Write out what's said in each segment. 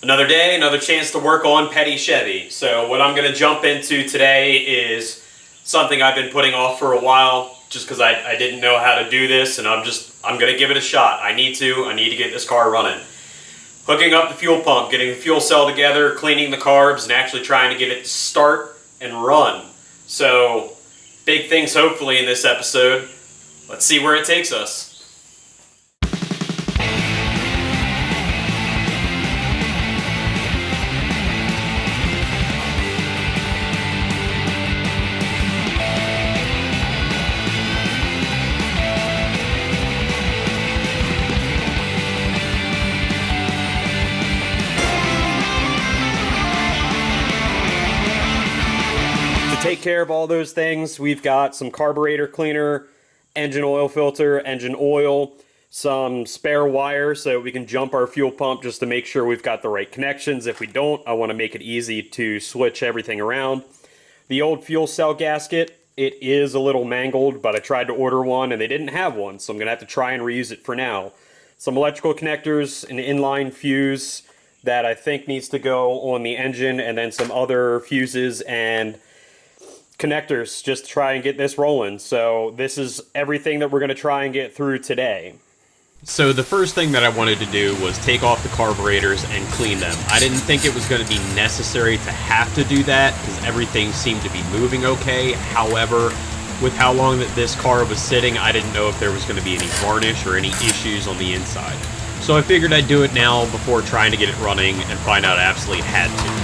Another day, another chance to work on Petty Chevy. So what I'm going to jump into today is something I've been putting off for a while just because I didn't know how to do this, and I'm going to give it a shot. I need to get this car running. Hooking up the fuel pump, getting the fuel cell together, cleaning the carbs, and actually trying to get it to start and run. So big things hopefully in this episode. Let's see where it takes us. Take care of all those things. We've got some carburetor cleaner, engine oil filter, engine oil, some spare wire so we can jump our fuel pump just to make sure we've got the right connections. If we don't, I want to make it easy to switch everything around. The old fuel cell gasket, it is a little mangled, but I tried to order one and they didn't have one, so I'm going to have to try and reuse it for now. Some electrical connectors, an inline fuse that I think needs to go on the engine, and then some other fuses and connectors just to try and get this rolling. So this is everything that we're going to try and get through today. So the first thing that I wanted to do was take off the carburetors and clean them. I didn't think it was going to be necessary to have to do that because everything seemed to be moving okay. However, with how long that this car was sitting, I didn't know if there was going to be any varnish or any issues on the inside. So I figured I'd do it now before trying to get it running and find out I absolutely had to.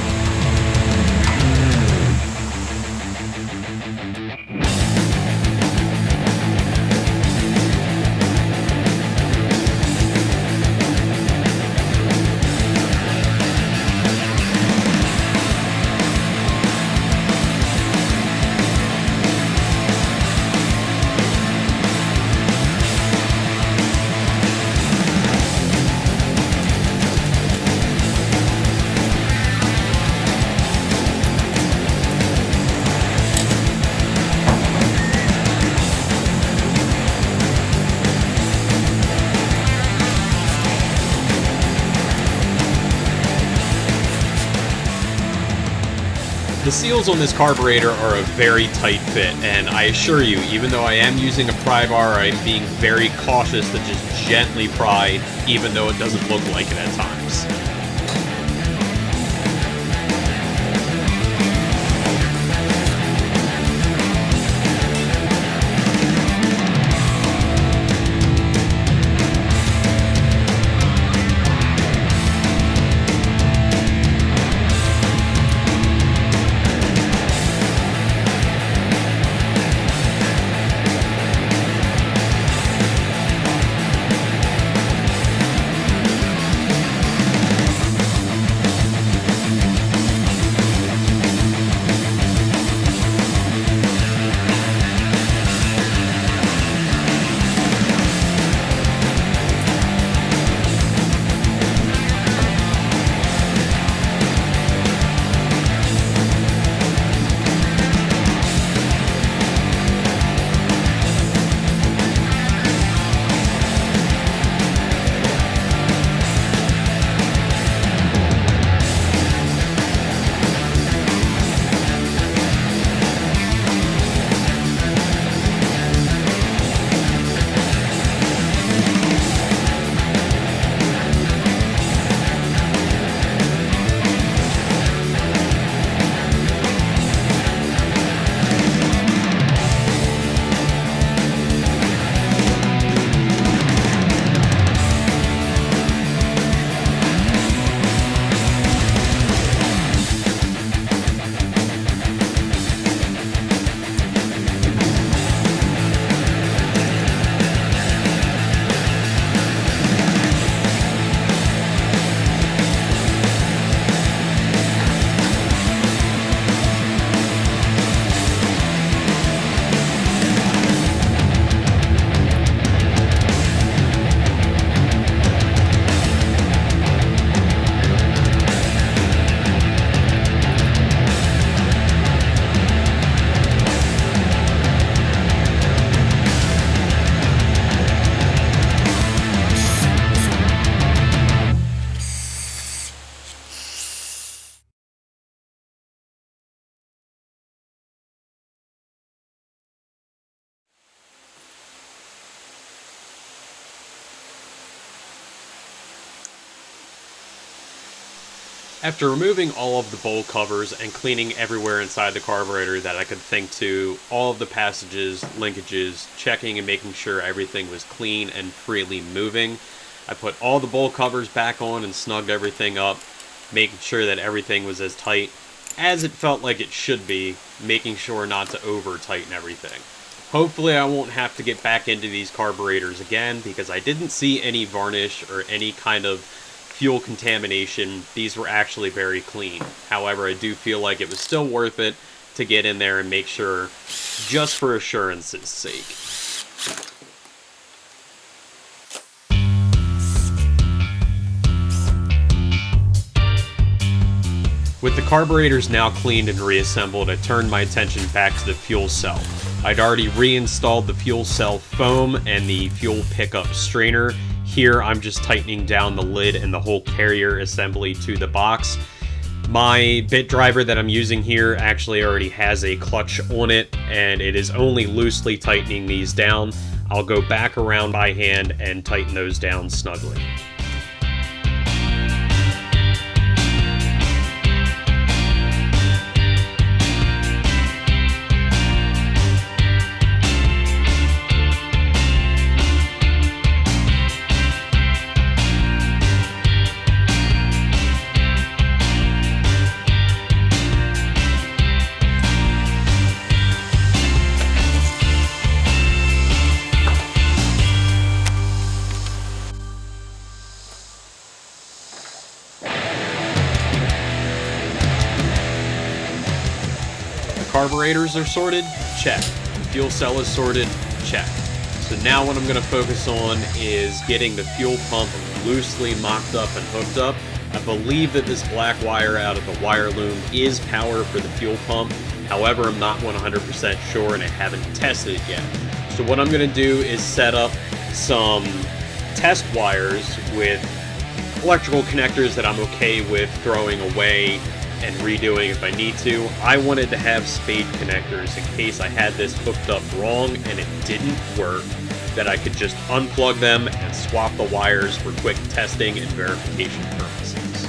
The seals on this carburetor are a very tight fit, and I assure you, even though I am using a pry bar, I'm being very cautious to just gently pry, even though it doesn't look like it at times. After removing all of the bowl covers and cleaning everywhere inside the carburetor that I could think to, all of the passages, linkages, checking and making sure everything was clean and freely moving, I put all the bowl covers back on and snugged everything up, making sure that everything was as tight as it felt like it should be, making sure not to over tighten everything. Hopefully I won't have to get back into these carburetors again, because I didn't see any varnish or any kind of fuel contamination. These were actually very clean. However, I do feel like it was still worth it to get in there and make sure, just for assurance's sake. With the carburetors now cleaned and reassembled, I turned my attention back to the fuel cell. I'd already reinstalled the fuel cell foam and the fuel pickup strainer. Here I'm just tightening down the lid and the whole carrier assembly to the box. My bit driver that I'm using here actually already has a clutch on it, and it is only loosely tightening these down. I'll go back around by hand and tighten those down snugly. Carburetors are sorted? Check. Fuel cell is sorted? Check. So now what I'm going to focus on is getting the fuel pump loosely mocked up and hooked up. I believe that this black wire out of the wire loom is power for the fuel pump. However, I'm not 100% sure and I haven't tested it yet. So what I'm going to do is set up some test wires with electrical connectors that I'm okay with throwing away and redoing if I need to. I wanted to have spade connectors in case I had this hooked up wrong and it didn't work, that I could just unplug them and swap the wires for quick testing and verification purposes.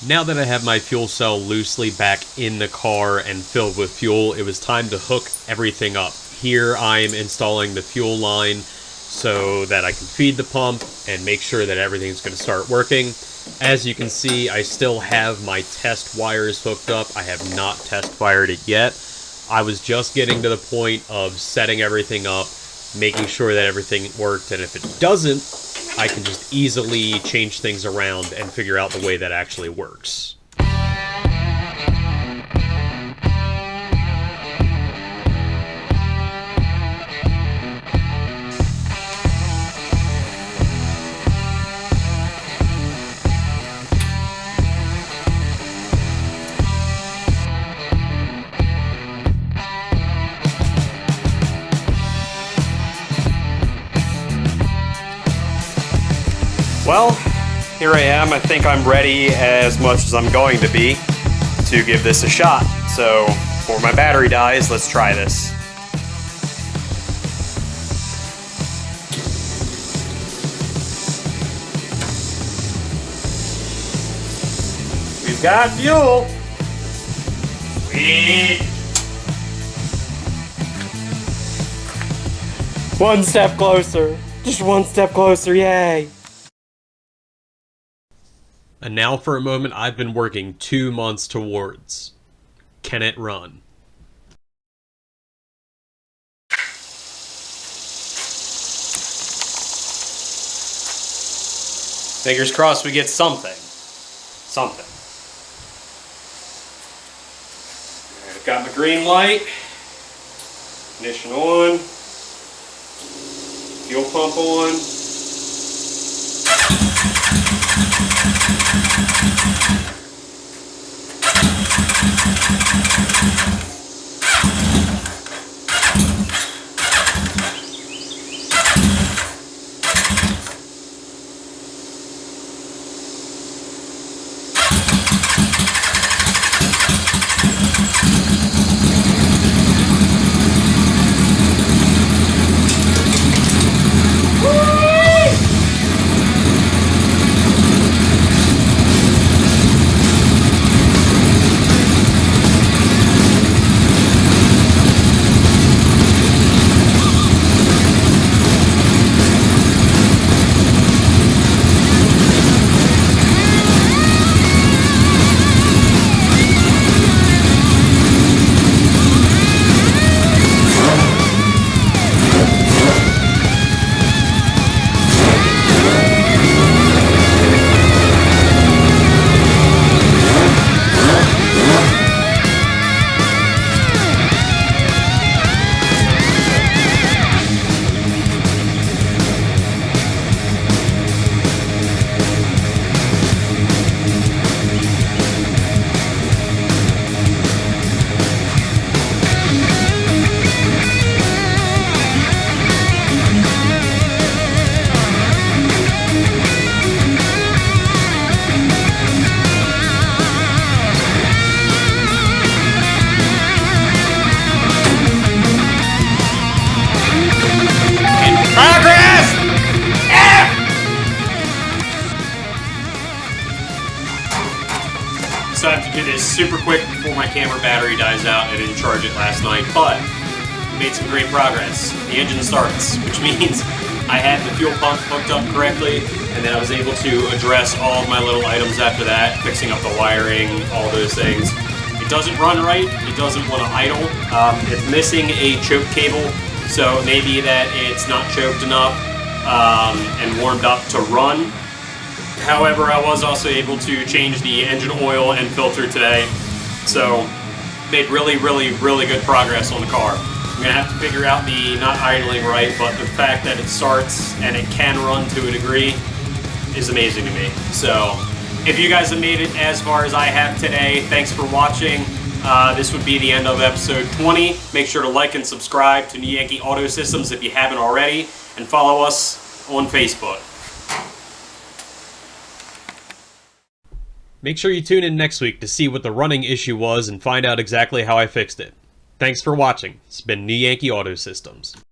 Now that I have my fuel cell loosely back in the car and filled with fuel, it was time to hook everything up. Here I'm installing the fuel line so that I can feed the pump and make sure that everything's going to start working. As you can see, I still have my test wires hooked up. I have not test fired it yet. I was just getting to the point of setting everything up, making sure that everything worked, and if it doesn't, I can just easily change things around and figure out the way that actually works. Well, here I am. I think I'm ready as much as I'm going to be to give this a shot. So, before my battery dies, let's try this. We've got fuel. Sweet. One step closer. Just one step closer, yay. And now for a moment I've been working 2 months towards. Can it run? Fingers crossed we get something. Something. Alright, I've got my green light. Ignition on. Fuel pump on. So I have to do this super quick before my camera battery dies out. I didn't charge it last night, but we made some great progress. The engine starts, which means I had the fuel pump hooked up correctly, and then I was able to address all of my little items after that, fixing up the wiring, all those things. It doesn't run right, it doesn't want to idle. It's missing a choke cable, so maybe that it's not choked enough and warmed up to run. However, I was also able to change the engine oil and filter today, so made really good progress on the car. I'm gonna have to figure out the not idling right, but the fact that it starts and it can run to a degree is amazing to me. So if you guys have made it as far as I have today, thanks for watching. This would be the end of episode 20. Make sure to like and subscribe to New Yankee Auto Systems if you haven't already, and follow us on Facebook. Make sure you tune in next week to see what the running issue was and find out exactly how I fixed it. Thanks for watching. It's been New Yankee Auto Systems.